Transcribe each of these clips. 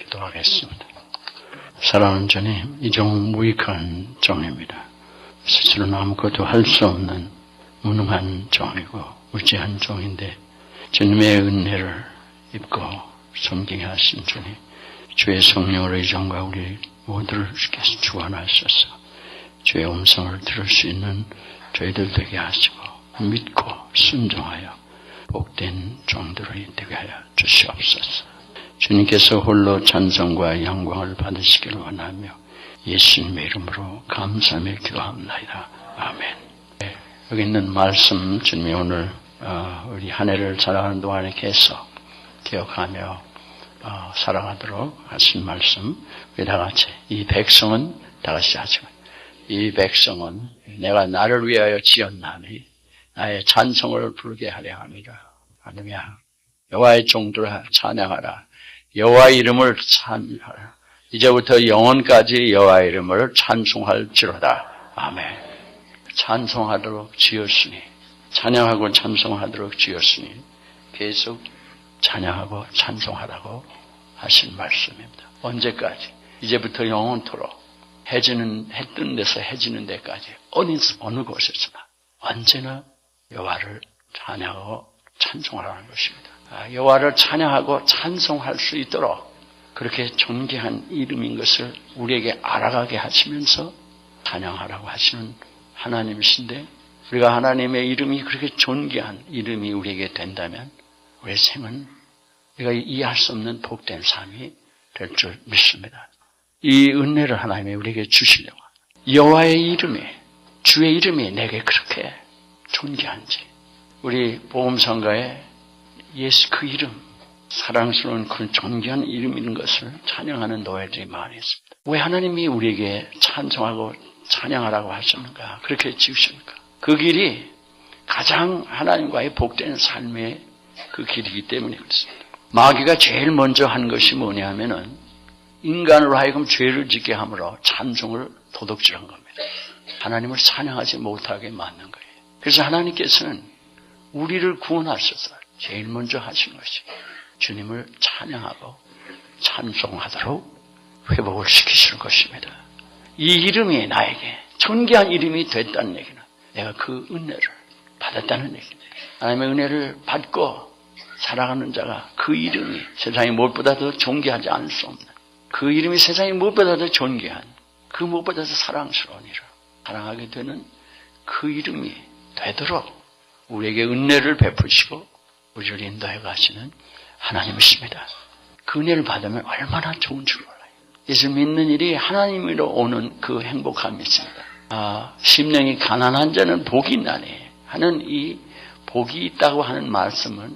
기도하겠습니다. 사랑하는 주님, 이종 무익한 종입니다. 스스로는 아무것도 할 수 없는 무능한 종이고 무지한 종인데 주님의 은혜를 입고 섬기게 하신 주님, 주의 성령으로 이 종과 우리 모두를 주께서 주관하셔서 주의 음성을 들을 수 있는 저희들 되게 하시고 믿고 순종하여 복된 종들이 되게 하여 주시옵소서. 주님께서 홀로 찬송과 영광을 받으시기를 원하며 예수님의 이름으로 감사하며 기도합니다. 아멘. 여기 있는 말씀 주님이 오늘 우리 한 해를 살아가는 동안에 계속 기억하며 살아가도록 하신 말씀, 우리 다 같이 이 백성은 다 같이 하죠. 이 백성은 내가 나를 위하여 지었나니 나의 찬송을 부르게 하려 합니다. 할렐루야. 여호와의 종들아 찬양하라. 여호와의 이름을 찬양하라. 이제부터 영원까지 여호와의 이름을 찬송할지로다. 아멘. 찬송하도록 지었으니, 찬양하고 찬송하도록 지었으니 계속 찬양하고 찬송하라고 하신 말씀입니다. 언제까지? 이제부터 영원토록 해 뜨는 데서 해지는 데까지 어느 곳에서나 언제나 여호와를 찬양하고 찬송하라는 것입니다. 여호와를 찬양하고 찬송할 수 있도록 그렇게 존귀한 이름인 것을 우리에게 알아가게 하시면서 찬양하라고 하시는 하나님이신데, 우리가 하나님의 이름이 그렇게 존귀한 이름이 우리에게 된다면 우리의 생은 우리가 이해할 수 없는 복된 삶이 될 줄 믿습니다. 이 은혜를 하나님이 우리에게 주시려고, 여호와의 이름이, 주의 이름이 내게 그렇게 존귀한지, 우리 보험성가에 예수 그 이름, 사랑스러운 그 존귀한 이름인 것을 찬양하는 노예들이 많이 있습니다. 왜 하나님이 우리에게 찬송하고 찬양하라고 하셨는가? 그렇게 지으십니까? 그 길이 가장 하나님과의 복된 삶의 그 길이기 때문에 그렇습니다. 마귀가 제일 먼저 한 것이 뭐냐면은 인간으로 하여금 죄를 짓게 함으로 찬송을 도둑질한 겁니다. 하나님을 찬양하지 못하게 만든 거예요. 그래서 하나님께서는 우리를 구원하셔서 제일 먼저 하신 것이 주님을 찬양하고 찬송하도록 회복을 시키시는 것입니다. 이 이름이 나에게 존귀한 이름이 됐다는 얘기는 내가 그 은혜를 받았다는 얘기입니다. 하나님의 은혜를 받고 살아가는 자가 그 이름이 세상에 무엇보다 더 존귀하지 않을 수 없는, 그 이름이 세상에 무엇보다 더 존귀한, 그 무엇보다 더 사랑스러운 이름, 사랑하게 되는 그 이름이 되도록 우리에게 은혜를 베푸시고 우리를 인도해 가시는 하나님이십니다. 그 은혜를 받으면 얼마나 좋은 줄 몰라요. 예수 믿는 일이 하나님으로 오는 그 행복함이 있습니다. 심령이 가난한 자는 복이 있나니 하는 이 복이 있다고 하는 말씀은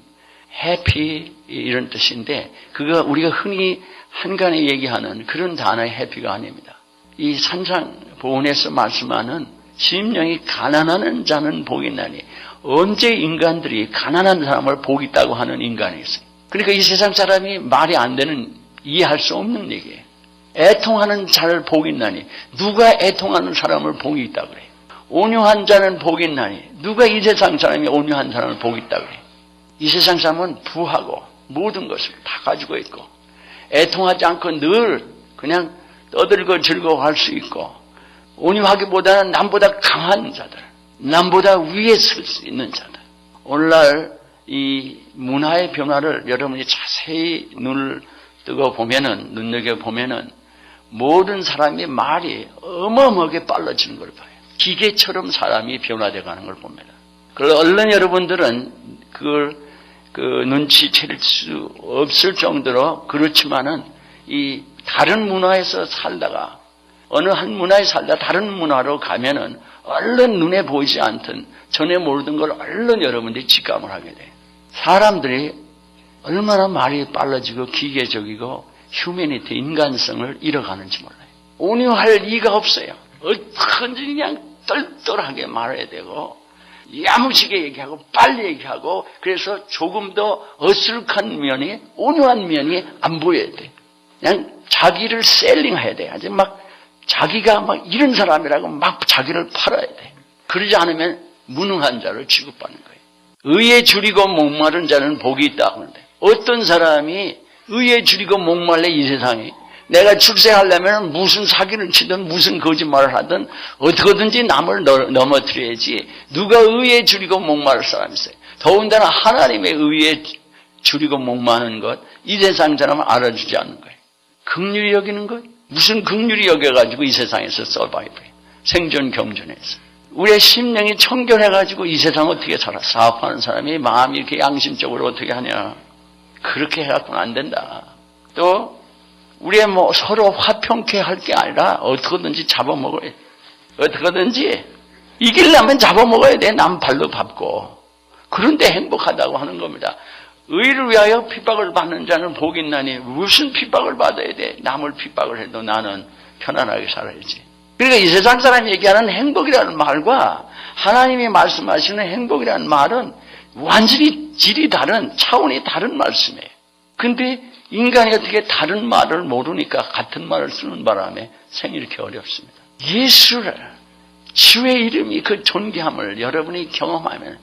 해피 이런 뜻인데, 그거 우리가 흔히 한간에 얘기하는 그런 단어의 해피가 아닙니다. 이 산상보훈에서 말씀하는 심령이 가난한 자는 복이 있나니, 언제 인간들이 가난한 사람을 복이 있다고 하는 인간이 있어요. 그러니까 이 세상 사람이 말이 안 되는, 이해할 수 없는 얘기예요. 애통하는 자를 복이 있나니, 누가 애통하는 사람을 복이 있다고 그래요. 온유한 자는 복이 있나니, 누가 이 세상 사람이 온유한 사람을 복이 있다고 그래요. 이 세상 사람은 부하고 모든 것을 다 가지고 있고 애통하지 않고 늘 그냥 떠들고 즐거워할 수 있고, 온유하기보다는 남보다 강한 자들, 남보다 위에 설 수 있는 자들. 오늘날 이 문화의 변화를 여러분이 자세히 눈을 뜨고 보면은, 눈여겨보면은 모든 사람이 말이 어마어마하게 빨라지는 걸 봐요. 기계처럼 사람이 변화되어 가는 걸 봅니다. 그걸 얼른 여러분들은 그걸 눈치챌 수 없을 정도로, 그렇지만은 이 다른 문화에서 살다가 어느 한 문화에 살다 다른 문화로 가면은 얼른 눈에 보이지 않던, 전에 모르던 걸 얼른 여러분들이 직감을 하게 돼요. 사람들이 얼마나 말이 빨라지고 기계적이고 휴머니티, 인간성을 잃어가는지 몰라요. 온유할 리가 없어요. 어떻게든지 그냥 똘똘하게 말해야 되고 야무지게 얘기하고 빨리 얘기하고, 그래서 조금 더 어슬픈 면이, 온유한 면이 안 보여야 돼. 그냥 자기를 셀링해야 돼. 아주 막 자기가 막 이런 사람이라고 막 자기를 팔아야 돼. 그러지 않으면 무능한 자를 취급받는 거예요. 의에 줄이고 목마른 자는 복이 있다고 하는데, 어떤 사람이 의에 줄이고 목말라 이 세상이. 내가 출세하려면 무슨 사기를 치든 무슨 거짓말을 하든 어떻게든지 남을 넘어뜨려야지. 누가 의에 줄이고 목마를 사람이 있어요. 더군다나 하나님의 의에 줄이고 목마는 것, 이 세상 사람은 알아주지 않는 거예요. 긍휼히 여기는 것? 무슨 긍휼히 여겨가지고 이 세상에서 서바이브해. 생존 경전에서. 우리의 심령이 청결해가지고 이 세상 어떻게 살아? 사업하는 사람이 마음이 이렇게 양심적으로 어떻게 하냐. 그렇게 해갖고는 안 된다. 또 우리의 서로 화평케 할 게 아니라 어떻게든지 잡아먹어야 돼. 어떻게든지 이기려면 잡아먹어야 돼. 남 발로 밟고. 그런데 행복하다고 하는 겁니다. 의를 위하여 핍박을 받는 자는 복이 있나니 무슨 핍박을 받아야 돼. 남을 핍박을 해도 나는 편안하게 살아야지. 그러니까 이 세상 사람이 얘기하는 행복이라는 말과 하나님이 말씀하시는 행복이라는 말은 완전히 질이 다른, 차원이 다른 말씀이에요. 근데 인간이 어떻게 다른 말을 모르니까 같은 말을 쓰는 바람에 생이 이렇게 어렵습니다. 예수를, 주의 이름이 그 존귀함을 여러분이 경험하면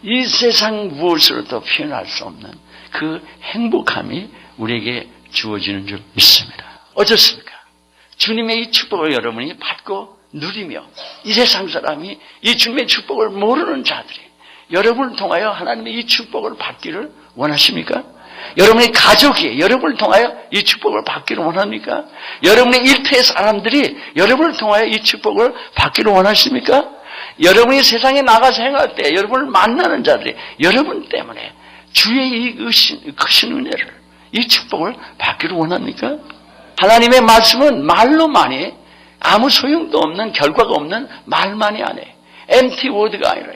이 세상 무엇으로도 표현할 수 없는 그 행복함이 우리에게 주어지는 줄 믿습니다. 어떻습니까? 주님의 이 축복을 여러분이 받고 누리며 이 세상 사람이 이 주님의 축복을 모르는 자들이 여러분을 통하여 하나님의 이 축복을 받기를 원하십니까? 여러분의 가족이 여러분을 통하여 이 축복을 받기를 원합니까? 여러분의 일터의 사람들이 여러분을 통하여 이 축복을 받기를 원하십니까? 여러분이 세상에 나가서 행할 때 여러분을 만나는 자들이 여러분 때문에 주의 이 크신 은혜를, 이 축복을 받기를 원합니까? 하나님의 말씀은 말로만이 아무 소용도 없는, 결과가 없는 말만이 아니에요. empty word가 아니라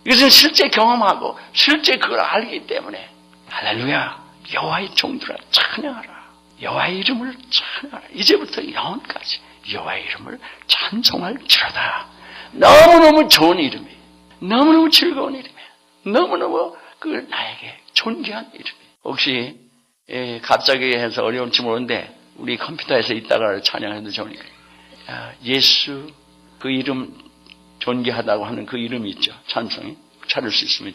이것은 실제 경험하고 실제 그걸 알기 때문에 할렐루야, 여호와의 종들아 찬양하라. 여호와의 이름을 찬양하라. 이제부터 영원까지 여호와의 이름을 찬송할지로다. 너무너무 좋은 이름이에요. 너무너무 즐거운 이름이에요. 너무너무 나에게 존귀한 이름이에요. 혹시 갑자기 해서 어려울지 모르는데 우리 컴퓨터에서 이따가 찬양해도 좋으니까 예수 그 이름 존귀하다고 하는 그 이름이 있죠. 찬송이 찾을 수 있으면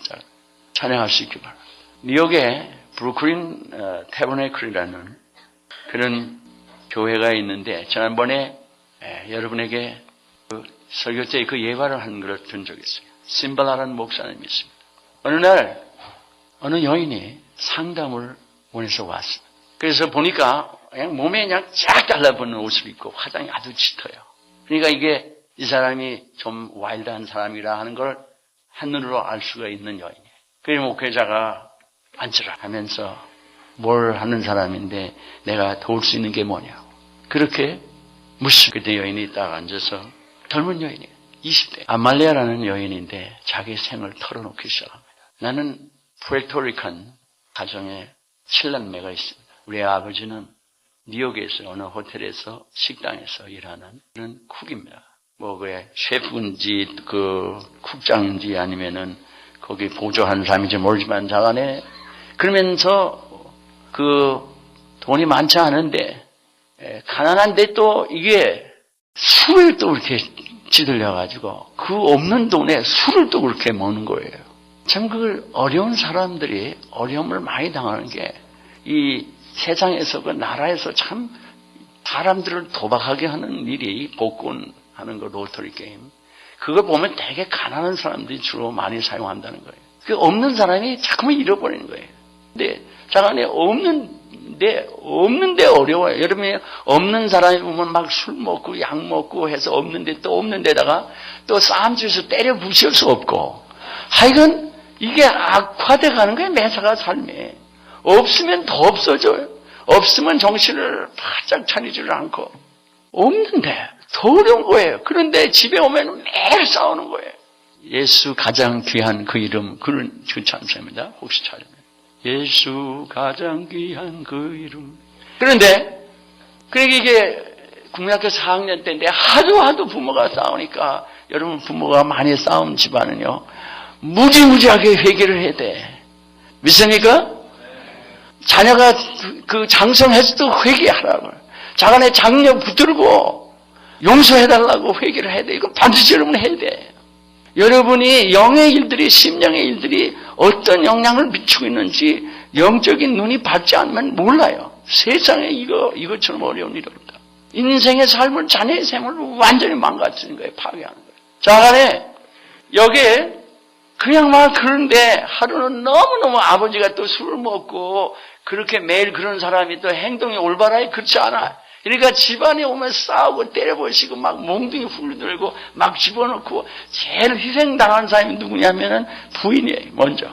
찬양할 수 있기 바랍니다. 뉴욕에 브루클린 태버네클이라는 그런 교회가 있는데 지난번에 여러분에게 그 설교 때 그 예화를 한 걸 든 적이 있어요. 심발라라는 목사님이 있습니다. 어느 날 어느 여인이 상담을 원해서 왔습니다. 그래서 보니까 그냥 몸에 그냥 쫙 달라붙는 옷을 입고 화장이 아주 짙어요. 그러니까 이게 이 사람이 좀 와일드한 사람이라 하는 걸 한눈으로 알 수가 있는 여인이에요. 그래서 목회자가 앉으라 하면서 뭘 하는 사람인데 내가 도울 수 있는 게 뭐냐고. 그렇게 그때 여인이 딱 앉아서 젊은 여인이에요. 20대. 아말리아라는 여인인데 자기 생을 털어놓기 시작합니다. 나는 푸에르토리칸 가정에 7남매가 있습니다. 우리 아버지는 뉴욕에서 어느 호텔에서 식당에서 일하는 그런 쿡입니다. 그게 셰프인지 국장인지 아니면은 거기 보조하는 사람인지 모르지만 자간에 그러면서 돈이 많지 않은데 가난한데 또 이게 술을 또 이렇게 찌들려가지고 그 없는 돈에 술을 또 그렇게 먹는 거예요. 참 그 어려운 사람들이 어려움을 많이 당하는 게 이 세상에서 그 나라에서 참 사람들을 도박하게 하는 일이 복권하는 거 로터리 게임. 그걸 보면 되게 가난한 사람들이 주로 많이 사용한다는 거예요. 그 없는 사람이 자꾸만 잃어버리는 거예요. 근데 자간에 없는데 어려워요. 여러분이 없는 사람이 보면 막 술 먹고 약 먹고 해서 없는데 또 없는 데다가 또 싸움질서 때려 부실 수 없고 하여간 이게 악화돼 가는 거예요. 매사가 삶에. 없으면 더 없어져요. 없으면 정신을 바짝 차리지를 않고 없는데 더 어려운 거예요. 그런데 집에 오면 매일 싸우는 거예요. 예수 가장 귀한 그 이름 그 찬송입니다. 혹시 찾으면 예수 가장 귀한 그 이름. 그런데 그러니까 이게 국민학교 4학년 때인데 하도 부모가 싸우니까 여러분 부모가 많이 싸운 집안은요 무지무지하게 회개를 해야 돼. 믿습니까? 자녀가 그 장성해서도 회개하라고. 자간의 장녀 붙들고 용서해달라고 회개를 해야 돼. 이거 반드시 여러분 해야 돼. 여러분이 영의 일들이, 심령의 일들이 어떤 영향을 미치고 있는지 영적인 눈이 받지 않으면 몰라요. 세상에 이것처럼 어려운 일이 없다. 인생의 삶을, 자녀의 삶을 완전히 망가뜨리는 거예요. 파괴하는 거예요. 자, 간에 여기에 그냥 막 그런데 하루는 너무너무 아버지가 또 술을 먹고 그렇게 매일 그런 사람이 또 행동이 올바라요? 그렇지 않아요. 그러니까 집안에 오면 싸우고 때려버리시고 막 몽둥이 훌들고 막 집어넣고 제일 희생당한 사람이 누구냐면은 부인이에요, 먼저.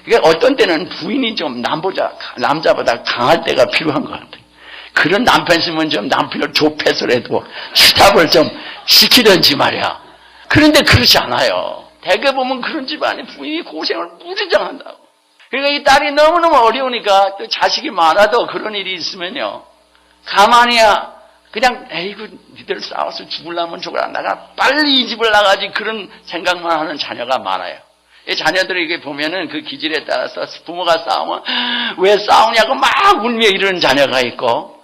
그러니까 어떤 때는 부인이 좀 남자보다 강할 때가 필요한 것 같아요. 그런 남편 있으면 좀 남편을 좁혀서라도 스탑을 좀 시키든지 말이야. 그런데 그렇지 않아요. 대개 보면 그런 집안에 부인이 고생을 무지장 한다고. 그러니까 이 딸이 너무너무 어려우니까 또 자식이 많아도 그런 일이 있으면요. 가만히야 그냥 에이구 니들 싸워서 죽으려면 죽어라. 나가 빨리 이 집을 나가지 그런 생각만 하는 자녀가 많아요. 이 자녀들이 이게 보면은 그 기질에 따라서 부모가 싸우면 왜 싸우냐고 막 울며 이러는 자녀가 있고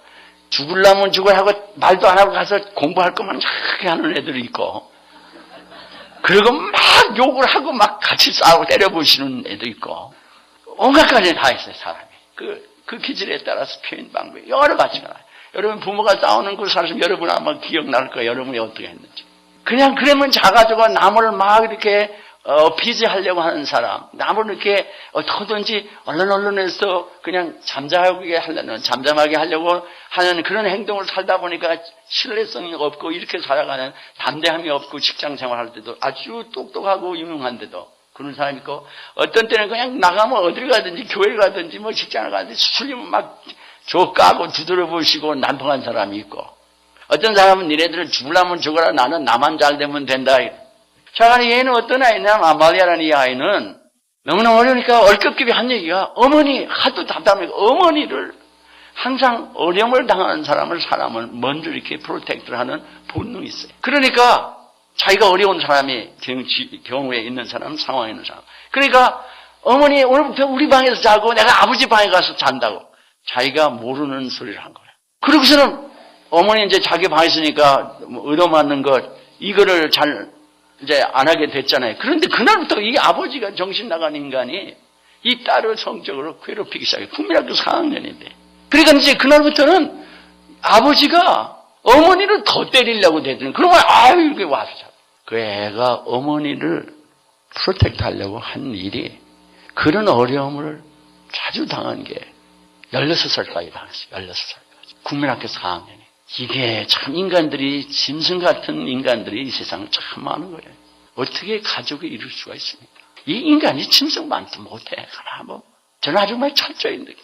죽으려면 죽어야 하고 말도 안 하고 가서 공부할 것만 착하게 하는 애들이 있고 그리고 막 욕을 하고 막 같이 싸우고 때려부시는 애도 있고 온갖 가지 다 있어요 사람이. 그 기질에 따라서 표현 방법이 여러 가지가 나요. 여러분 부모가 싸우는 그 사람 여러분 아마 기억날 거예요. 여러분이 어떻게 했는지. 그냥 그러면 작아지고 남을 막 이렇게 피지하려고 하는 사람, 남을 이렇게 어떻게든지 얼른 해서 그냥 잠잠하게 하려고 하는 그런 행동을 살다 보니까 신뢰성이 없고 이렇게 살아가는 담대함이 없고 직장 생활할 때도 아주 똑똑하고 유명한데도 그런 사람이 있고 어떤 때는 그냥 나가면 어딜 가든지 교회 가든지 뭐 직장을 가든지 술리면 막 조 까고 두드려 보시고 난통한 사람이 있고 어떤 사람은 니네들은 죽으려면 죽어라 나는 나만 잘 되면 된다. 자, 얘는 어떤 아이냐면 아말리아라는 이 아이는 너무나 어려우니까 얼겹게 한 얘기가 어머니 하도 답답하니까 어머니를 항상 어려움을 당하는 사람을 먼저 이렇게 프로텍트를 하는 본능이 있어요. 그러니까 자기가 어려운 사람이 경우에 있는 사람, 상황에 있는 사람. 그러니까 어머니 오늘부터 우리 방에서 자고 내가 아버지 방에 가서 잔다고. 자기가 모르는 소리를 한 거예요. 그러고서는 어머니 이제 자기 방에 있으니까 얻어맞는 것, 이거를 잘 이제 안 하게 됐잖아요. 그런데 그날부터 이 아버지가 정신 나간 인간이 이 딸을 성적으로 괴롭히기 시작해요. 국민학교 4학년인데. 그러니까 이제 그날부터는 아버지가 어머니를 더 때리려고 되더니 그러면 아유 이렇게 와서 그 애가 어머니를 프로텍트 하려고 한 일이 그런 어려움을 자주 당한 게 16살까지 당했어요. 16살까지. 국민학교 4학년에. 이게 참 인간들이 짐승 같은 인간들이 이 세상에 참 많은 거예요. 어떻게 가족을 이룰 수가 있습니까? 이 인간이 짐승만도 못해. 하나 뭐 저는 아주 많이 철저히 느껴요.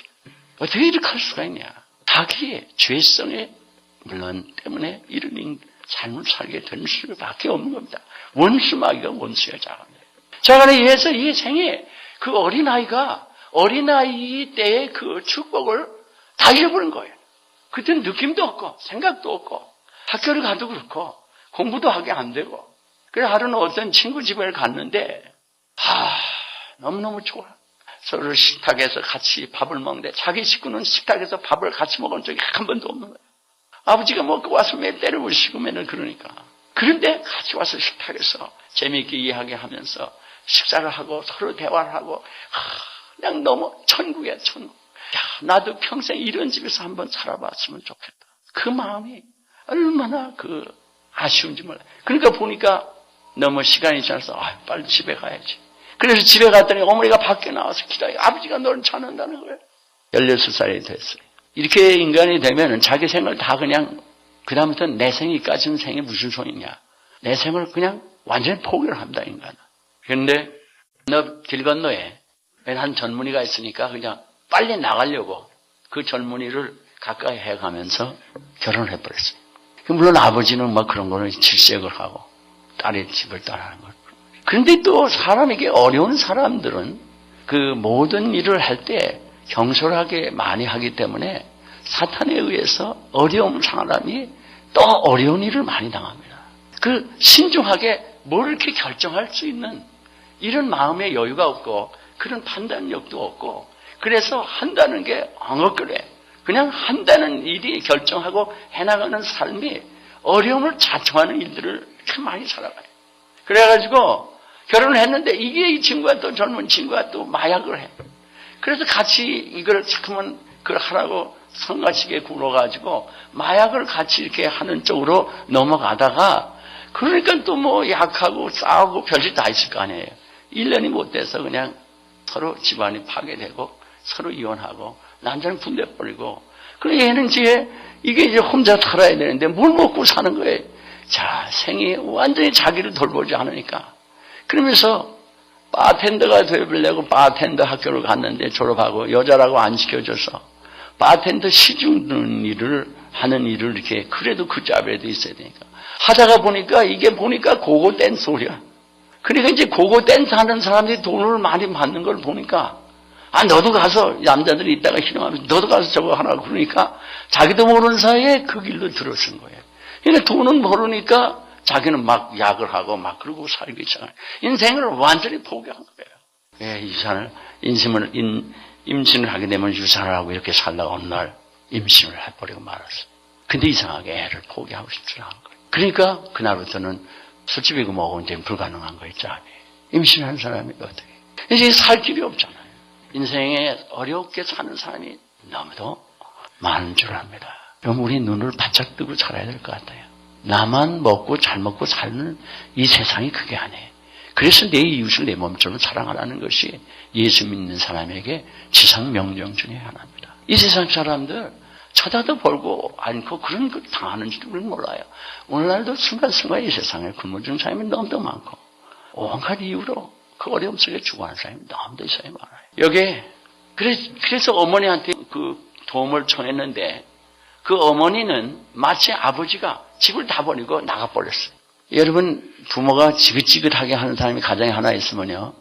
어떻게 이렇게 할 수가 있냐. 자기의 죄성의 물론 때문에 이런 삶을 살게 될 수밖에 없는 겁니다. 원수마귀가 원수의 자갑니다. 자, 그래서 이 생에 그 어린아이 때의 그 축복을 다 잃어버린 거예요. 그때는 느낌도 없고 생각도 없고 학교를 가도 그렇고 공부도 하게 안 되고 그래서 하루는 어떤 친구 집에 갔는데 너무너무 좋아. 서로 식탁에서 같이 밥을 먹는데 자기 식구는 식탁에서 밥을 같이 먹은 적이 한 번도 없는 거예요. 아버지가 먹고 와서 매일 때려부시고 맨날 그러니까. 그런데 같이 와서 식탁에서 재미있게 이야기하면서 식사를 하고 서로 대화를 하고 그냥 너무 천국이야 천국. 야, 나도 평생 이런 집에서 한번 살아봤으면 좋겠다. 그 마음이 얼마나 아쉬운지 몰라. 그러니까 보니까 너무 시간이 지나서 빨리 집에 가야지. 그래서 집에 갔더니 어머니가 밖에 나와서 기다려. 아버지가 너를 찾는다는 거예요. 16살이 됐어요. 이렇게 인간이 되면 자기 생을 다 그냥 그다음부터 내 생이까지는 생이 무슨 소리냐. 내 생을 그냥 완전히 포기를 합니다 인간은. 그런데 길 건너에 한 젊은이가 있으니까 그냥 빨리 나가려고 그 젊은이를 가까이 해가면서 결혼을 해버렸어요. 물론 아버지는 뭐 그런 거는 질색을 하고 딸의 집을 떠나는 걸. 그런데 또 사람에게 어려운 사람들은 그 모든 일을 할 때 경솔하게 많이 하기 때문에 사탄에 의해서 어려운 사람이 또 어려운 일을 많이 당합니다. 신중하게 뭘 이렇게 결정할 수 있는 이런 마음의 여유가 없고 그런 판단력도 없고 그래서 한다는 게 엉어그래. 그냥 한다는 일이 결정하고 해나가는 삶이 어려움을 자초하는 일들을 이렇게 많이 살아가요. 그래가지고 결혼을 했는데 이게 이 친구가 또 젊은 친구가 또 마약을 해. 그래서 같이 이걸 자꾸만 그걸 하라고 성가시게 굴어가지고 마약을 같이 이렇게 하는 쪽으로 넘어가다가 그러니까 또 뭐 약하고 싸우고 별짓 다 있을 거 아니에요. 1년이 못 돼서 그냥 서로 집안이 파괴되고 서로 이혼하고 남자는 군대 버리고 그래 얘는 이게 이제 혼자 살아야 되는데 뭘 먹고 사는 거예요. 자, 생이 완전히 자기를 돌보지 않으니까. 그러면서 바텐더가 되려고 바텐더 학교를 갔는데 졸업하고 여자라고 안 시켜줘서 바텐더 시중 일을 하는 일을 이렇게 그래도 그 자리에도 있어야 되니까 하다가 보니까 이게 보니까 고고 댄스 소리야. 그러니까 이제 고고 댄스 하는 사람들이 돈을 많이 받는 걸 보니까 너도 가서 남자들이 있다가 희롱하면서 너도 가서 저거 하라고 그러니까 자기도 모르는 사이에 그 길로 들어선 거예요. 그러니까 돈은 모르니까 자기는 막 약을 하고 막 그러고 살기 시작해요. 인생을 완전히 포기한 거예요. 예, 유산을 임신을 하게 되면 유산을 하고 이렇게 살다가 어느 날 임신을 해버리고 말았어요. 근데 이상하게 애를 포기하고 싶지 않은 거예요. 그러니까 그날부터는 술집이고 뭐고 이제 불가능한 거예요. 임신한 사람이 어떻게. 이제 살 길이 없잖아요. 인생에 어렵게 사는 사람이 너무도 많은 줄 압니다. 그럼 우리 눈을 바짝 뜨고 살아야 될 것 같아요. 나만 먹고 잘 먹고 사는 이 세상이 그게 아니에요. 그래서 내 이웃을 내 몸처럼 사랑하라는 것이 예수 믿는 사람에게 지상 명령 중에 하나입니다. 이 세상 사람들 쳐다도 벌고 않고 그런 걸 당하는 줄을 몰라요. 오늘날도 순간순간 이 세상에 굶어 죽는 사람이 너무도 많고 온갖 이유로 그 어려움 속에 죽어가는 사람이 너무도 있어요. 많아요. 여기에 그래서 어머니한테 그 도움을 청했는데 그 어머니는 마치 아버지가 집을 다 버리고 나가버렸어요. 여러분 부모가 지긋지긋하게 하는 사람이 가정에 하나 있으면요.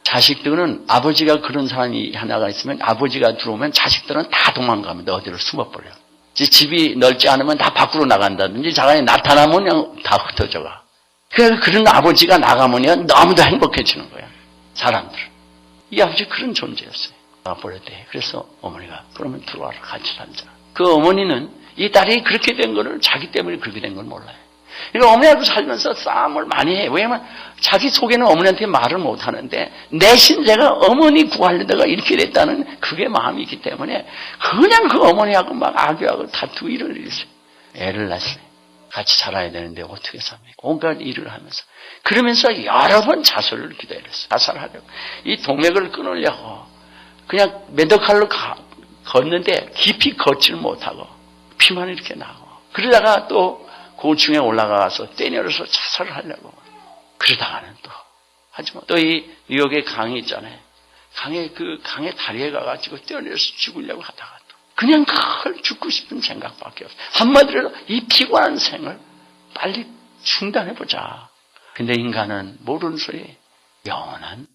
자식들은 아버지가 그런 사람이 하나가 있으면 아버지가 들어오면 자식들은 다 도망갑니다. 어디로 숨어버려요. 집이 넓지 않으면 다 밖으로 나간다든지 자간에 나타나면 그냥 다 흩어져가. 그래서 그런 아버지가 나가면 너무도 행복해지는 거야. 사람들은. 이 아버지 그런 존재였어요. 나가버렸대. 그래서 어머니가 그러면 들어와라 같이 살자. 그 어머니는 이 딸이 그렇게 된 거를 자기 때문에 그렇게 된 걸 몰라요. 그러니까 어머니하고 살면서 싸움을 많이 해요. 왜냐면 자기 속에는 어머니한테 말을 못 하는데 내신 제가 어머니 구하려다가 이렇게 됐다는 그게 마음이 있기 때문에 그냥 그 어머니하고 막 악유하고 다투고 이런 일이 있어요. 애를 낳았어요. 같이 살아야 되는데 어떻게 삽니까? 온갖 일을 하면서. 그러면서 여러 번 자살을 기다렸어요. 자살하려고. 이 동맥을 끊으려고 그냥 맨도칼로 걷는데 깊이 걷지를 못하고 피만 이렇게 나고 그러다가 또 고층에 올라가서 떼내려서 자살을 하려고 그러다가는 또 하지만 또 이 뉴욕의 강이 있잖아요. 강에 다리에 가가지고 떼내려서 죽으려고 하다가 또 그냥 그걸 죽고 싶은 생각밖에 없어요. 한마디로 이 피곤한 생을 빨리 중단해보자. 근데 인간은 모르는 소리에 영원한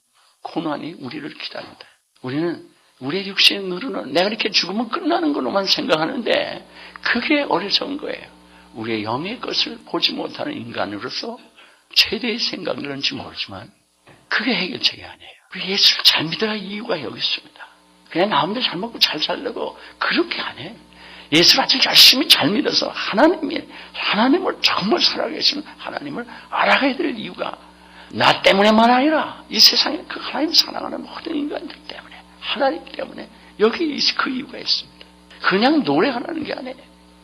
고난이 우리를 기다린다. 우리는 우리의 육신의 누르는 내가 이렇게 죽으면 끝나는 걸로만 생각하는데 그게 어리석은 거예요. 우리의 영의 것을 보지 못하는 인간으로서 최대의 생각들은지 모르지만 그게 해결책이 아니에요. 우리 예수를 잘 믿어야 이유가 여기 있습니다. 그냥 나 혼자 잘 먹고 잘 살려고 그렇게 안 해요. 예수를 아주 열심히 잘 믿어서 하나님을 정말 살아계시는 하나님을 알아가야 될 이유가 나 때문에만 아니라 이 세상에 그 하나님 사랑하는 모든 인간들 때문에 하나님 때문에 여기 그 이유가 있습니다. 그냥 노래하는 게 아니에요.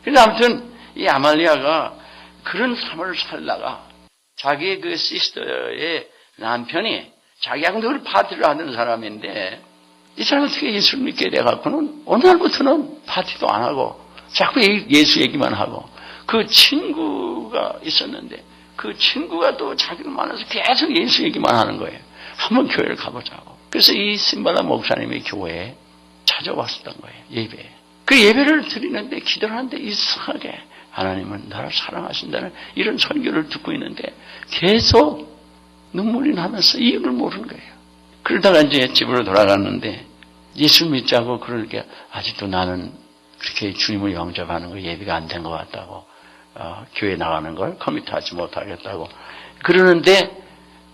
그래서 아무튼 이 아말리아가 그런 삶을 살다가 자기의 그 시스터의 남편이 자기하고 늘 파티를 하는 사람인데 이 사람은 어떻게 예수를 믿게 돼갖고는 어느 날부터는 파티도 안 하고 자꾸 예수 얘기만 하고 그 친구가 있었는데 그 친구가 또 자기를 만나서 계속 예수 얘기만 하는 거예요. 한번 교회를 가보자고. 그래서 이 신발라 목사님의 교회에 찾아왔었던 거예요. 예배에. 그 예배를 드리는데 기도를 하는데 이상하게 하나님은 나를 사랑하신다는 이런 설교를 듣고 있는데 계속 눈물이 나면서 이유를 모르는 거예요. 그러다가 이제 집으로 돌아갔는데 예수 믿자고 그러니까 아직도 나는 그렇게 주님을 영접하는 거 예비가 안 된 것 같다고 교회 나가는 걸 커밋하지 못하겠다고 그러는데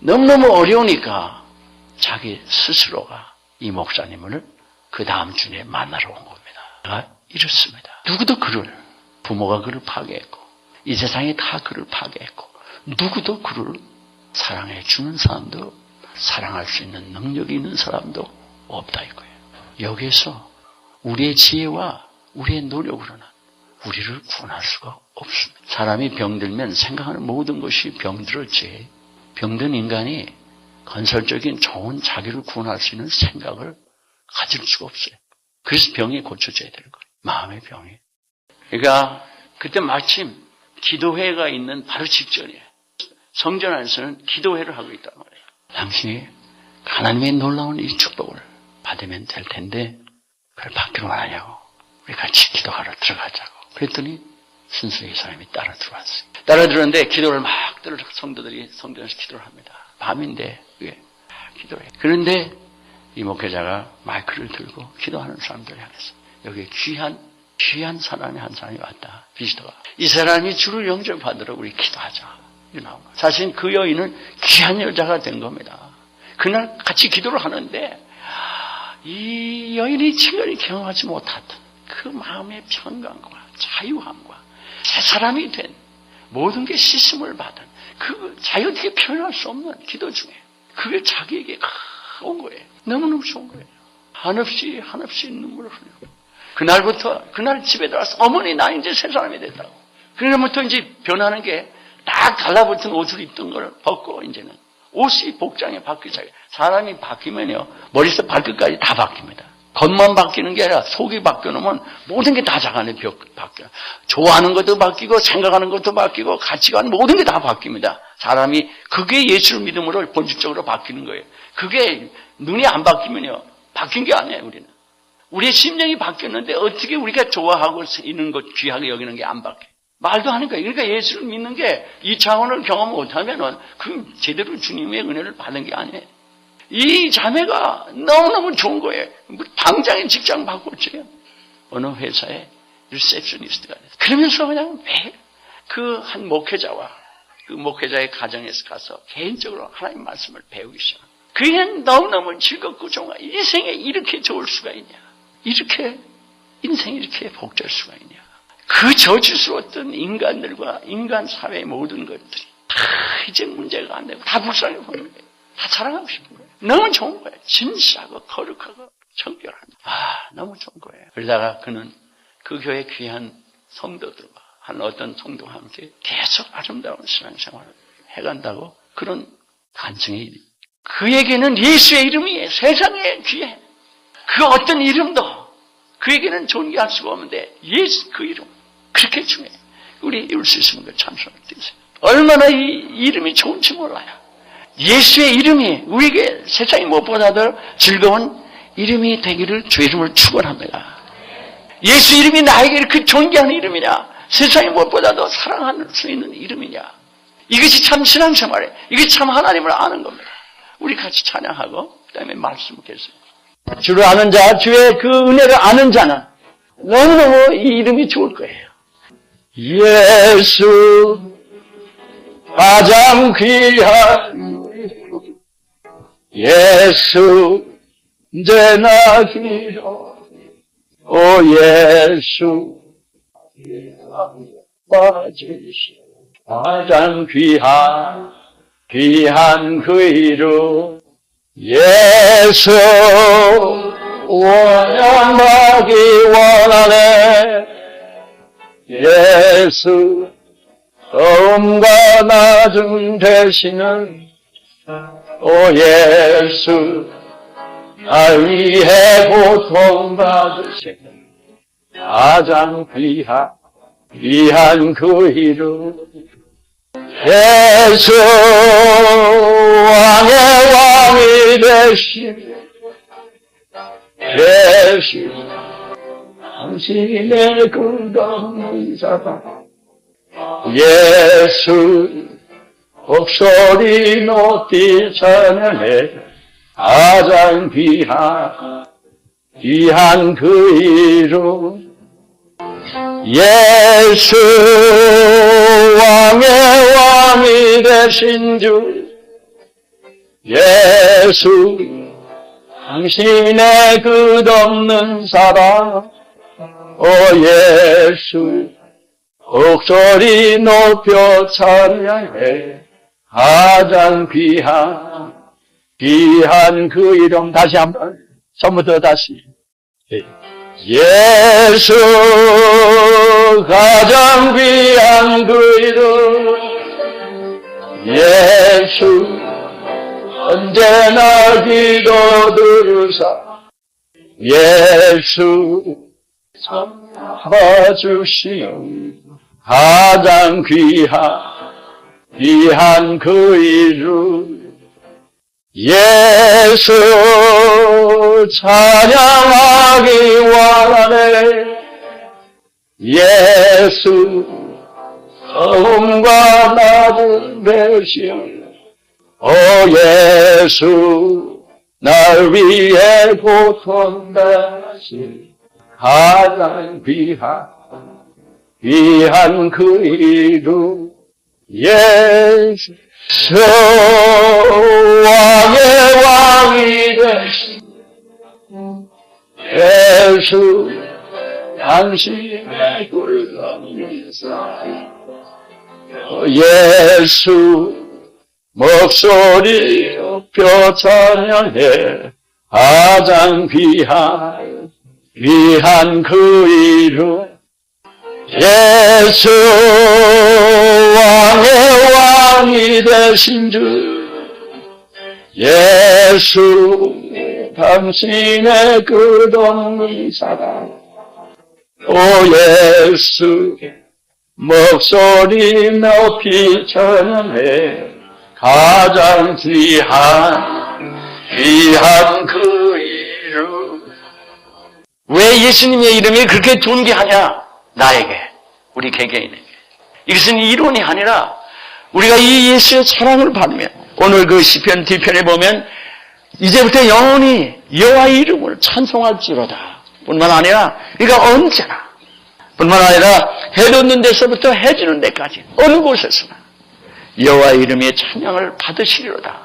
너무너무 어려우니까 자기 스스로가 이 목사님을 그 다음 주에 만나러 온 겁니다. 이렇습니다. 누구도 부모가 그를 파괴했고 이 세상에 다 그를 파괴했고 누구도 그를 사랑해 주는 사람도 사랑할 수 있는 능력이 있는 사람도 없다 이거예요. 여기에서 우리의 지혜와 우리의 노력으로는 우리를 구원할 수가 없습니다. 사람이 병들면 생각하는 모든 것이 병들었지, 병든 인간이 건설적인 좋은 자기를 구원할 수 있는 생각을 가질 수가 없어요. 그래서 병이 고쳐져야 되는 거예요. 마음의 병이. 그러니까 그때 마침 기도회가 있는 바로 직전이에요. 성전 안에서는 기도회를 하고 있단 말이에요. 당신이 하나님의 놀라운 이 축복을 받으면 될 텐데 그걸 받기로 하냐고. 우리 같이 기도하러 들어가자고. 그랬더니 순수히 사람이 따라 들어왔어요. 따라 들었는데 기도를 막 성도들이 성전에서 기도를 합니다. 밤인데 왜 기도해. 그런데 이 목회자가 마이크를 들고 기도하는 사람들을 향해서 여기 귀한 사람이 한 사람이 왔다. 비지터가. 이 사람이 주를 영접받으러 우리 기도하자. 이렇게 나온 거예요. 사실 그 여인은 귀한 여자가 된 겁니다. 그날 같이 기도를 하는데 이 여인이 지금까지 경험하지 못했던 그 마음의 평강과 자유함과 새 사람이 된 모든 게 씻음을 받은 그 자유롭게 표현할 수 없는 기도 중에 그게 자기에게 온 거예요. 너무너무 좋은 거예요. 한없이 눈물을 흘리고 그날 집에 들어와서 어머니 나 이제 새 사람이 됐다고. 그날부터 이제 변하는 게 딱 달라붙은 옷을 입던 걸 벗고 이제는 옷이 복장이 바뀌기 시작해요. 사람이 바뀌면요 머리에서 발끝까지 다 바뀝니다. 겉만 바뀌는 게 아니라 속이 바뀌어놓으면 모든 게 다 자간에 바뀌어요. 좋아하는 것도 바뀌고 생각하는 것도 바뀌고 가치관 모든 게 다 바뀝니다. 사람이 그게 예수를 믿음으로 본질적으로 바뀌는 거예요. 그게 눈이 안 바뀌면요 바뀐 게 아니에요. 우리는 우리의 심령이 바뀌었는데 어떻게 우리가 좋아하고 있는 것 귀하게 여기는 게 안 바뀌어요. 말도 하는 거예요. 그러니까 예수를 믿는 게 이 차원을 경험 못하면은 그 제대로 주님의 은혜를 받은 게 아니에요. 이 자매가 너무너무 좋은 거예요. 당장에 직장 바꿨어요. 어느 회사에 리셉셔니스트가 됐어요. 그러면서 그냥 매일 그 한 목회자와 그 목회자의 가정에서 가서 개인적으로 하나님 말씀을 배우기 시작합니다. 그게 너무너무 즐겁고 좋은 거야. 인생에 이렇게 좋을 수가 있냐. 인생이 이렇게 복될 수가 있냐. 그 저주스러웠던 인간들과 인간 사회의 모든 것들이 다 이제 문제가 안 되고 다 불쌍해 보이는 거예요. 다 사랑하고 싶은 거예요. 너무 좋은 거예요. 진실하고 거룩하고 정결한. 너무 좋은 거예요. 그러다가 그는 그 교회 귀한 성도들과 한 어떤 성도와 함께 계속 아름다운 신앙생활을 해간다고 그런 간증이 그에게는 예수의 이름이 세상에 귀해. 그 어떤 이름도 그에게는 존귀할 수가 없는데 예수 그 이름 그렇게 중요해. 우리 이룰 수 있으면 그 찬송을 드리세요. 얼마나 이 이름이 좋은지 몰라요. 예수의 이름이 우리에게 세상에 무엇보다도 즐거운 이름이 되기를 주 이름을 축원합니다. 예수 이름이 나에게 이렇게 존귀한 이름이냐, 세상에 무엇보다도 사랑할 수 있는 이름이냐, 이것이 참 신앙생활이에요. 이게 참 하나님을 아는 겁니다. 우리 같이 찬양하고 그 다음에 말씀 계속. 주를 아는 자, 주의 그 은혜를 아는 자는 너무너무 이 이름이 좋을 거예요. 예수 가장 귀한 예수 언제나 귀한 오 예수 빠지시 가장 귀한 그 이름 예수 원망하기 원하네 예수 처음과 나중 되시는 오 예수 날 위해 고통받으시는 가장 귀한 그 이름 예수 왕의 왕이 되신 예수 당신의 끝없는 사랑 예수 목소리 높이 찬양해 가장 귀한 그 이름 예수 왕의 왕이 되신 주 예수 당신의 끝없는 사랑 오 예수 목소리 높여 찬양해 가장 귀한 그 이름 다시 한번 처음부터 다시 예수 가장 귀한 그 이름 예수 언제나 기도 들으사 예수 참아주시오 가장 귀한 그 이름 예수 찬양하기 원하네 예수 처음과 낮은 배신 오 예수 날 위해 고통당하신 가장 귀한 그 이름 예수 왕의 왕이 되신 예수 당신의 굴러있는 예수 목소리 높여 찬양해 가장 귀한 그 이름 예수 왕의 왕이 되신 주 예수 당신의 끝없는 사랑 오 예수 목소리 높이 찬양해 가장 귀한 그 이름 왜 예수님의 이름이 그렇게 존귀하냐 나에게 우리 개개인에게 이것은 이론이 아니라 우리가 이 예수의 사랑을 받으면 오늘 그 시편 뒤편에 보면 이제부터 영원히 여호와의 이름을 찬송할지로다 뿐만 아니라 그러니까 언제나 뿐만 아니라 해 돋는 데서부터 해 지는 데까지 어느 곳에서나 여호와의 이름의 찬양을 받으시리로다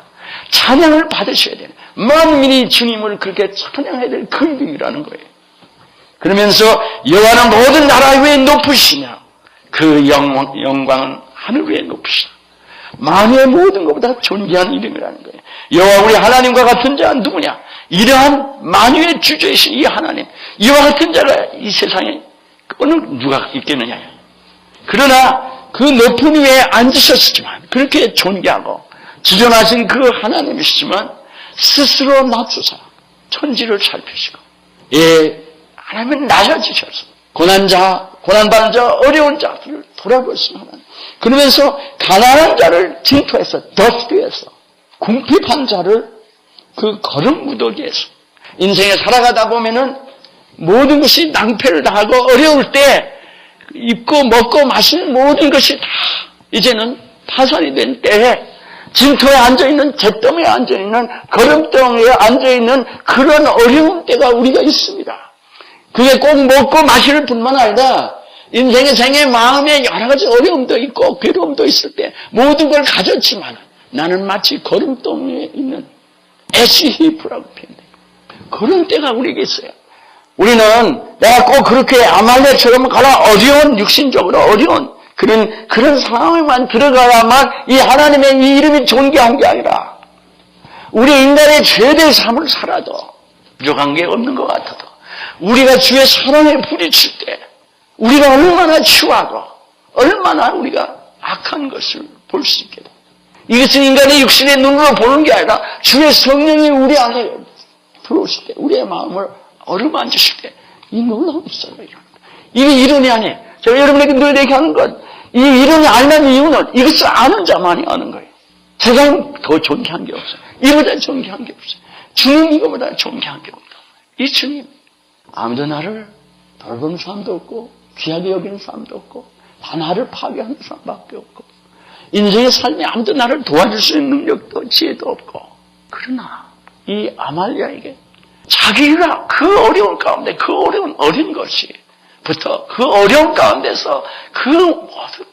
찬양을 받으셔야 돼요 만민이 주님을 그렇게 찬양해야 될 그 이름이라는 거예요 그러면서 여호와는 모든 나라 위에 높으시며 그 영광은 하늘 위에 높으시다 만유의 모든 것보다 존귀한 이름이라는 거예요 여호와 우리 하나님과 같은 자는 누구냐 이러한 만유의 주주이신 이 하나님 이와 같은 자가 이 세상에 어느 누가 있겠느냐 그러나 그 높은 위에 앉으셨지만 그렇게 존귀하고 지존하신 그 하나님이시지만 스스로 낮추사 천지를 살피시고 하나님은 낮아지셔서 고난받는 자, 어려운 자들을 돌아보시는 하나님. 그러면서 가난한 자를 진토에서, 더스트에서, 궁핍한 자를 그 거름무더기에서 인생에 살아가다 보면은 모든 것이 낭패를 당하고 어려울 때 입고 먹고 마시는 모든 것이 다 이제는 파산이 된 때에 진토에 앉아있는 잿더미에 앉아있는 거름덩이에 앉아있는 그런 어려운 때가 우리가 있습니다. 그게 꼭 먹고 마실 뿐만 아니라 인생의 생애 마음에 여러 가지 어려움도 있고 괴로움도 있을 때 모든 걸 가졌지만 나는 마치 거름덩이에 있는 애쉬히프라고 표현해요. 그런 때가 우리에게 있어요. 우리는 내가 꼭 그렇게 아말렉처럼 가라 어려운 육신적으로 어려운 그런 상황에만 들어가야만 이 하나님의 이 이름이 존귀한 게 아니라 우리 인간의 죄된 삶을 살아도 부족한 게 없는 것 같아도 우리가 주의 사랑에 부딪힐 때 우리가 얼마나 추하고 얼마나 우리가 악한 것을 볼 수 있게 됩니다. 이것은 인간의 육신의 눈으로 보는 게 아니라 주의 성령이 우리 안에 들어오실 때 우리의 마음을 어루만지실 때 이 놀라운 일사가 일어납니다. 이게 이론이 아니에요. 제가 여러분에게 늘 얘기하는 건 이 이론이 알는 이유는 이것을 아는 자만이 아는 거예요. 세상 더 존귀한 게 없어요. 이보다 존귀한 게 없어요. 주님 이거보다 존귀한 게 없다. 이 주님 아무도 나를 돌보는 사람도 없고 귀하게 여기는 사람도 없고 다 나를 파괴하는 사람밖에 없고 인생의 삶에 아무도 나를 도와줄 수 있는 능력도 지혜도 없고 그러나 이 아말리아에게 자기가 그 어려운 가운데 그 어려운 어린 것이부터 그 어려운 가운데서 그 모든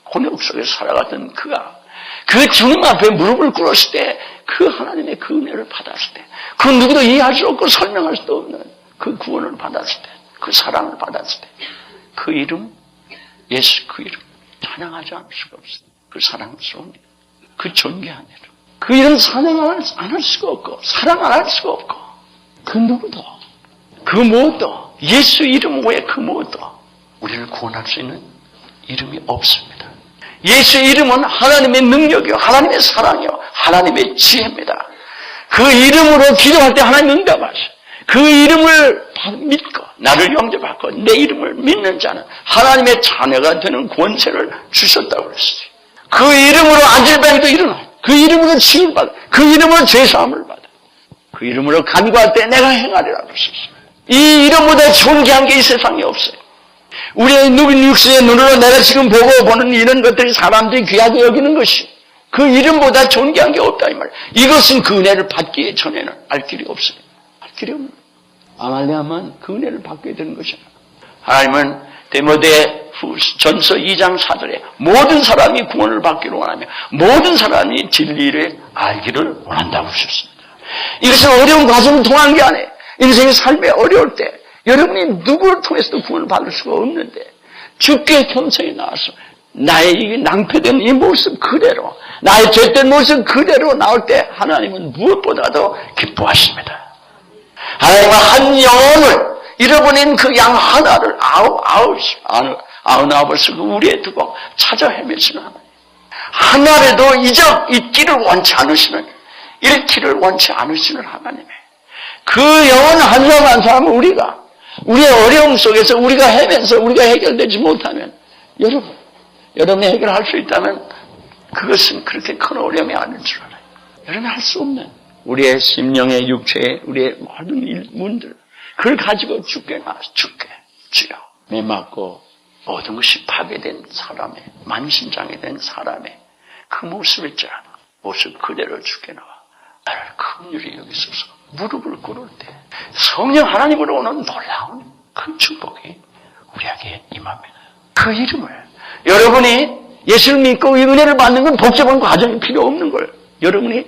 곤욕 속에 살아갔던 그가 그 주님 앞에 무릎을 꿇었을 때 그 하나님의 그 은혜를 받았을 때 그 누구도 이해할 수 없고 설명할 수도 없는 그 구원을 받았을 때 그 사랑을 받았을 때 그 이름 예수 그 이름 찬양하지 않을 수가 없어요. 그 사랑스러운 이름 그 존귀한 이름 그 이름 찬양 안 할 수가 없고 사랑 안 할 수가 없고 그 누구도 그 무엇도 예수 이름 외에 그 무엇도 우리를 구원할 수 있는 이름이 없습니다. 예수 이름은 하나님의 능력이요, 하나님의 사랑이요, 하나님의 지혜입니다. 그 이름으로 기도할 때 하나님 응답하셔요. 그 이름을 믿고 나를 영접하고 내 이름을 믿는 자는 하나님의 자녀가 되는 권세를 주셨다고 그랬어요. 그 이름으로 안질병도 일어나요. 그 이름으로 치유를 받아. 그 이름으로 죄사함을 받아. 그 이름으로 간구할 때 내가 행하리라 그랬어요. 이 이름보다 존귀한 게 이 세상에 없어요. 우리의 육신의 눈으로 내가 지금 보는 이런 것들이 사람들이 귀하게 여기는 것이 그 이름보다 존귀한 게 없다 이 말이에요. 이것은 그 은혜를 받기 전에는 알 길이 없어요. 알 길이 없는 거예요. 안 하려면 그 은혜를 받게 되는 것이에요. 하나님은 디모데 전서 2장 4절에 모든 사람이 구원을 받기를 원하며 모든 사람이 진리를 알기를 원한다고 하셨습니다. 이것은 어려운 과정을 통한 게 아니에요. 인생의 삶에 어려울 때 여러분이 누구를 통해서도 구원을 받을 수가 없는데 주께 겸손히 나와서 나의 이 낭패된 이 모습 그대로 나의 죄된 모습 그대로 나올 때 하나님은 무엇보다도 기뻐하십니다. 하나님은 한 영혼을 잃어버린 그 양 하나를 아흔아홉을 우리에 두고 찾아 헤매시는 하나님. 하나라도 잊기를 원치 않으시는 잃기를 원치 않으시는 하나님의 그 영혼 한 사람 한 사람은 우리가 우리의 어려움 속에서 우리가 헤매면서 우리가 해결되지 못하면 여러분이 해결할 수 있다면 그것은 그렇게 큰 어려움이 아닐 줄 알아요. 여러분이 할 수 없는 우리의 심령의 육체의 우리의 모든 문들 그걸 가지고 주께 주여 매맞고 모든 것이 파괴된 사람의 만신장이 된 사람의 그 모습 있잖아. 모습 그대로 주께 나와 나를 긍휼히 여기소서 무릎을 꿇을 때 성령 하나님으로 오는 놀라운 큰 축복이 우리에게 임합니다. 그 이름을 여러분이 예수를 믿고 이 은혜를 받는 건 복잡한 과정이 필요 없는 걸 여러분이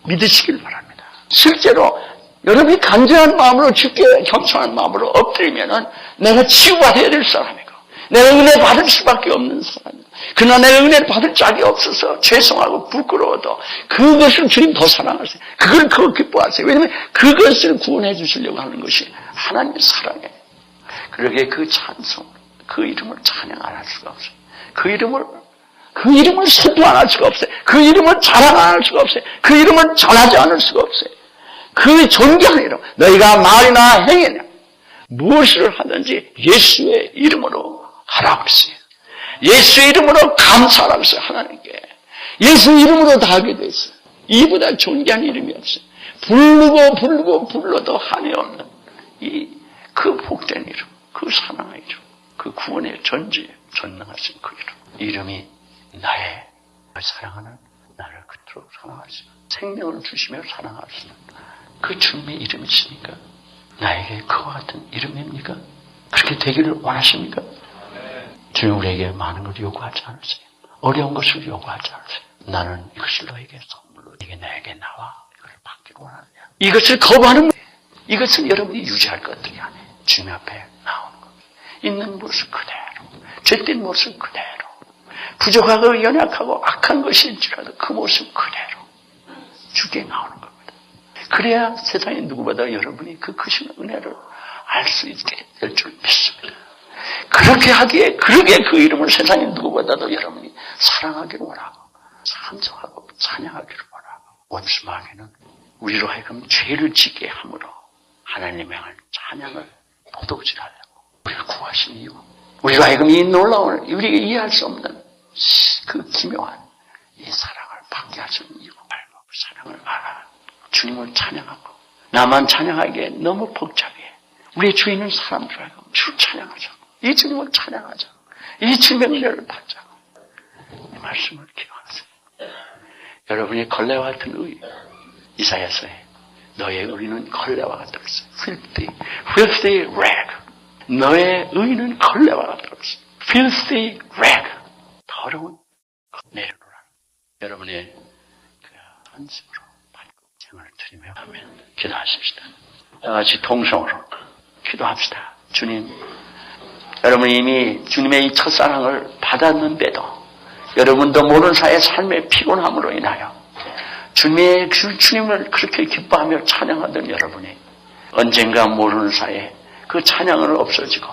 믿으시길 바랍니다. 실제로 여러분이 간절한 마음으로 주께 겸손한 마음으로 엎드리면은 내가 치유받아야 될 사람이고 내가 은혜 받을 수밖에 없는 사람이고 그러나 내가 은혜를 받을 짝이 없어서 죄송하고 부끄러워도 그것을 주님 더 사랑하세요. 그걸 더 기뻐하세요. 왜냐하면 그것을 구원해 주시려고 하는 것이 하나님의 사랑이에요. 그러기에 그 찬송, 그 이름을 찬양 안 할 수가 없어요. 그 이름을 선포 안 할 수가 없어요. 그 이름을 자랑 안 할 수가 없어요. 그 이름을 전하지 않을 수가 없어요. 그 존귀한 이름, 너희가 말이나 행위나 무엇을 하든지 예수의 이름으로 하라고 했어요. 예수의 이름으로 감사하라고 했어요. 하나님께. 예수 이름으로 다 하게 돼 있어요. 이보다 존귀한 이름이 없어요. 부르고 불러도 한이 없는 그 복된 이름, 그 사랑의 이름, 그 구원의 전능하신 그 이름. 이름이 나의 사랑하는 나를 그토록 사랑하시는 생명을 주시며 사랑하시는 그 주님의 이름이시니까 나에게 그와 같은 이름입니까? 그렇게 되기를 원하십니까? 주님 우리에게 많은 걸 요구하지 않으세요. 어려운 것을 요구하지 않으세요. 나는 이것을 너에게 선물로 이게 나에게 나와 이걸 받기를 원하느냐. 이것을 거부하는 거예요. 이것은 여러분이 유지할 것들이 아니에요. 주님 앞에 나오는 겁니다. 있는 모습 그대로, 죄된 모습 그대로, 부족하고 연약하고 악한 것일지라도 그 모습 그대로 주께 나오는 겁니다. 그래야 세상에 누구보다 여러분이 그 크신 은혜를 알 수 있게 될 줄 믿습니다. 그렇게 하기에 그러게 그 이름을 세상에 누구보다도 여러분이 사랑하기를 원하고 찬송하고 찬양하기를 원하고 원수 마귀는 우리로 하여금 죄를 짓게 함으로 하나님의 향한 찬양을 도둑질하려고 우리를 구하신 이유 우리로 하여금 이 놀라운 우리가 이해할 수 없는 그 기묘한 이 사랑을 받게 하시는 이유 알고 그 사랑을 알아 주님을 찬양하고 나만 찬양하기에 너무 복잡해. 우리의 주인은 사람들 알고 주를 찬양하자. 이 주님을 찬양하자. 이 주님의 은혜를 받자. 이 말씀을 기억하세요. 여러분이 걸레와 같은 의 이사야서에 너의 의는 걸레와 같다고 했어요. filthy rag. 너의 의는 걸레와 같다고 했어요. filthy rag. 더러운 내려놓으라. 여러분의 그 한심으로 받고 생을 드리며 아멘. 기도하십시다. 다같이 통성으로 기도합시다. 주님, 여러분이 이미 주님의 이 첫사랑을 받았는데도 여러분도 모르는 사이에 삶의 피곤함으로 인하여 주님을 그렇게 기뻐하며 찬양하던 여러분이 언젠가 모르는 사이에 그 찬양은 없어지고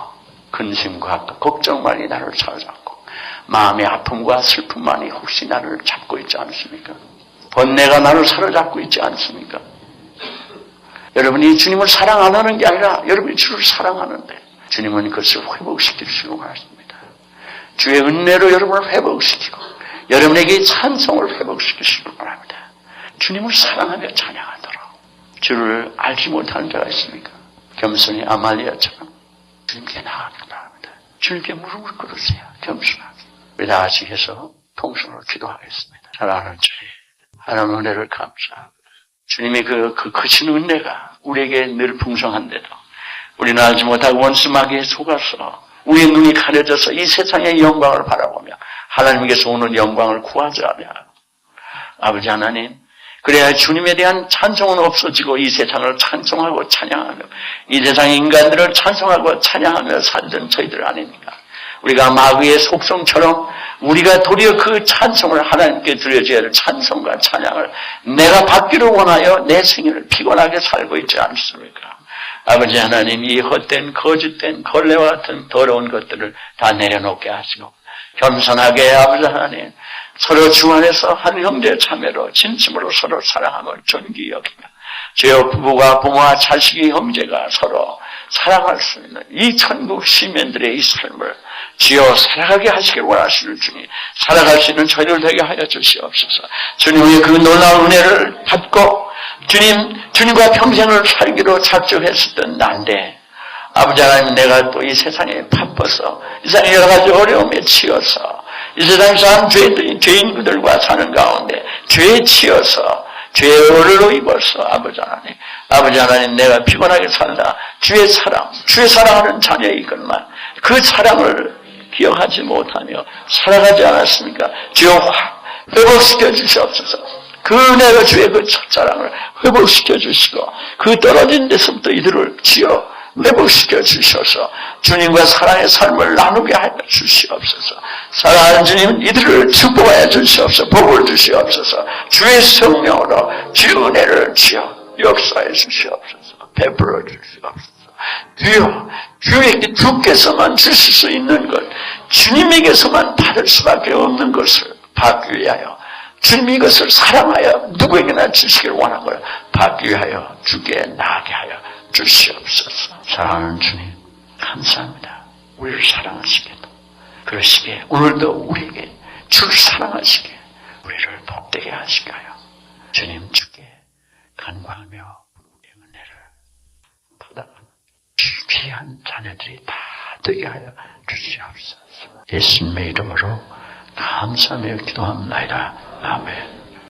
근심과 걱정만이 나를 사로잡고 마음의 아픔과 슬픔만이 혹시 나를 잡고 있지 않습니까? 번뇌가 나를 사로잡고 있지 않습니까? 여러분이 주님을 사랑 안 하는 게 아니라 여러분이 주를 사랑하는데 주님은 그것을 회복시키시고 말씀입니다. 주의 은혜로 여러분을 회복시키고 여러분에게 찬송을 회복시키시기 바랍니다. 주님을 사랑하며 찬양하도록. 주를 알지 못하는 자가 있습니까? 겸손히 아말리아처럼 주님께 나아가기 바랍니다. 주님께 무릎을 꿇으세요. 겸손하게. 우리 다 같이 해서 통성으로 기도하겠습니다. 사랑하는 주님, 하나님 은혜를 감사합니다. 주님의 그 크신 은혜가 우리에게 늘 풍성한데도 우리는 알지 못하고 원수마귀에 속아서 우리의 눈이 가려져서 이 세상의 영광을 바라보며 하나님께서 오는 영광을 구하지 않아요. 아버지 하나님, 그래야 주님에 대한 찬송은 없어지고 이 세상을 찬송하고 찬양하며 이 세상의 인간들을 찬송하고 찬양하며 살던 저희들 아닙니까? 우리가 마귀의 속성처럼 우리가 도리어 그 찬송을 하나님께 드려줘야 할 찬송과 찬양을 내가 받기를 원하여 내 생애를 피곤하게 살고 있지 않습니까? 아버지 하나님, 이 헛된 거짓된 걸레와 같은 더러운 것들을 다 내려놓게 하시고 겸손하게 아버지 하나님 서로 주 안에서 한 형제 자매로 진심으로 서로 사랑하고 존귀 여기며 주여 부부가 부모와 자식이 형제가 서로 사랑할 수 있는 이 천국 시민들의 이 삶을 주여 살아가게 하시길 원하시는 주님, 살아갈 수 있는 저희들 되게 하여 주시옵소서. 주님의 그 놀라운 은혜를 받고 주님과 평생을 살기로 작정했었던 난데 아버지 하나님, 내가 또 이 세상에 바빠서 이 세상에 여러 가지 어려움에 치여서 이 세상 사람 죄인들과 사는 가운데 죄에 치여서 죄의 오류로 입어서 아버지 하나님 내가 피곤하게 살다 주의 사랑하는 자녀이건만 그 사랑을 기억하지 못하며 살아가지 않았습니까? 주여 회복시켜 주시옵소서. 그 은혜가 주의 그 첫사랑을 회복시켜 주시고 그 떨어진 데서부터 이들을 주여 회복시켜 주셔서 주님과 사랑의 삶을 나누게 하여 주시옵소서. 사랑하는 주님, 이들을 축복하여 주시옵소서. 복을 주시옵소서. 주의 성령으로 주의 은혜를 주여 역사해 주시옵소서. 베풀어 주시옵소서. 주여, 주께서만 주실 수 있는 것, 주님에게서만 받을 수밖에 없는 것을 받기 위하여 주님이 이것을 사랑하여 누구에게나 주시길 원한 걸 받기 위하여 주께 나아게 하여 주시옵소서. 사랑하는 주님, 감사합니다. 우리를 사랑하시겠다. 그러시기에 오늘도 우리에게 주를 사랑하시게 우리를 복되게 하시게 하여 주님 주께 간구하며 우리의 은혜를 받아가는 귀한 자녀들이 다 되게 하여 주시옵소서. 예수님의 이름으로 감사하며 기도합니다. 아멘.